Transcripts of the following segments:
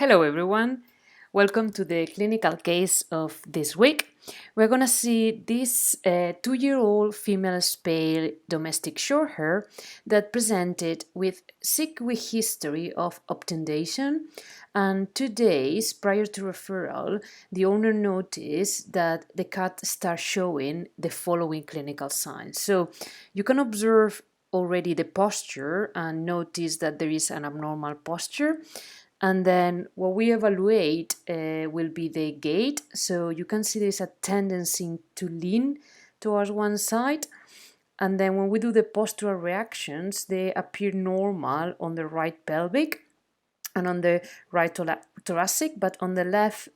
Hello everyone, welcome to the clinical case of this week. We're going to see this 2-year-old female spay domestic shorthair that presented with 6-week history of obtundation, and 2 days prior to referral, the owner noticed that the cat starts showing the following clinical signs. So you can observe already the posture and notice that there is an abnormal posture. And then what we evaluate will be the gait. So you can see there's a tendency to lean towards one side. And then when we do the postural reactions, they appear normal on the right pelvic and on the right thoracic, but on the left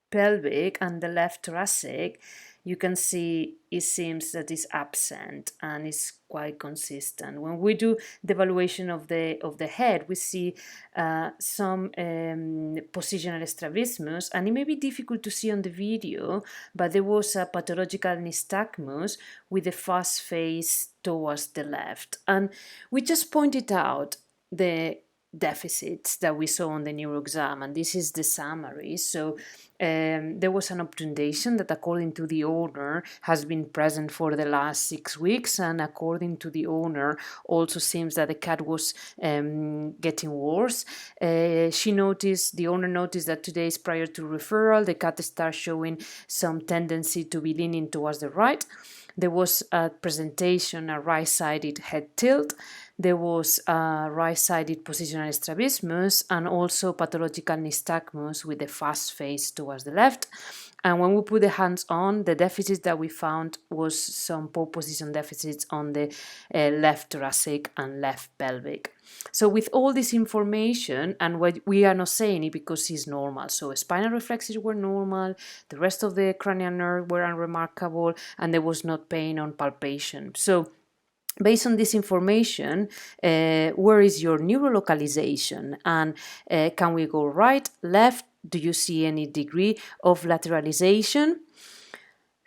pelvic and the left thoracic, you can see it seems that it's absent and it's quite consistent. When we do the evaluation of the head, we see some positional strabismus, and it may be difficult to see on the video, but there was a pathological nystagmus with a fast face towards the left. And we just pointed out the deficits that we saw on the neuro exam, and this is the summary. So there was an obtundation that, according to the owner, has been present for the last 6 weeks, and according to the owner, also seems that the cat was getting worse. The owner noticed that 2 days prior to referral, the cat started showing some tendency to be leaning towards the right. There was a presentation, a right-sided head tilt. There was a right-sided positional strabismus and also pathological nystagmus with a fast face towards the left. And when we put the hands on, the deficits that we found was some pole position deficits on the left thoracic and left pelvic. So with all this information, and what we are not saying it because it's normal. So spinal reflexes were normal, the rest of the cranial nerve were unremarkable, and there was not pain on palpation. So based on this information, where is your neurolocalization? And can we go right, left? Do you see any degree of lateralization?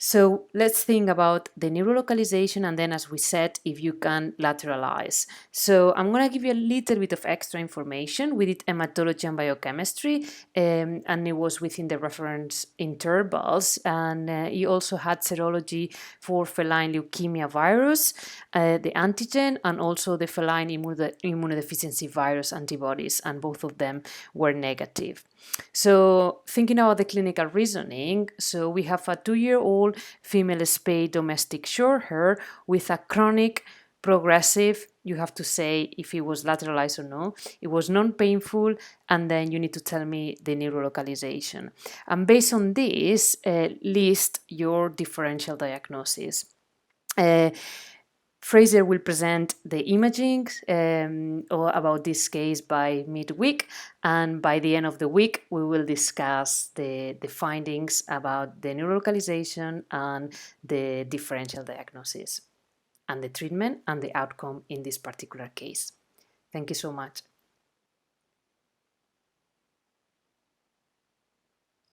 So let's think about the neurolocalization, and then, as we said, if you can lateralize. So I'm going to give you a little bit of extra information. We did hematology and biochemistry, and it was within the reference intervals. And you also had serology for feline leukemia virus, the antigen, and also the feline immunodeficiency virus antibodies, and both of them were negative. So thinking about the clinical reasoning, so we have a 2-year-old female spay domestic shorthair with a chronic progressive, you have to say if it was lateralized or no, it was non-painful, and then you need to tell me the neurolocalization. And based on this, list your differential diagnosis. Fraser will present the imaging about this case by midweek, and by the end of the week we will discuss the findings about the neurolocalization and the differential diagnosis and the treatment and the outcome in this particular case. Thank you so much.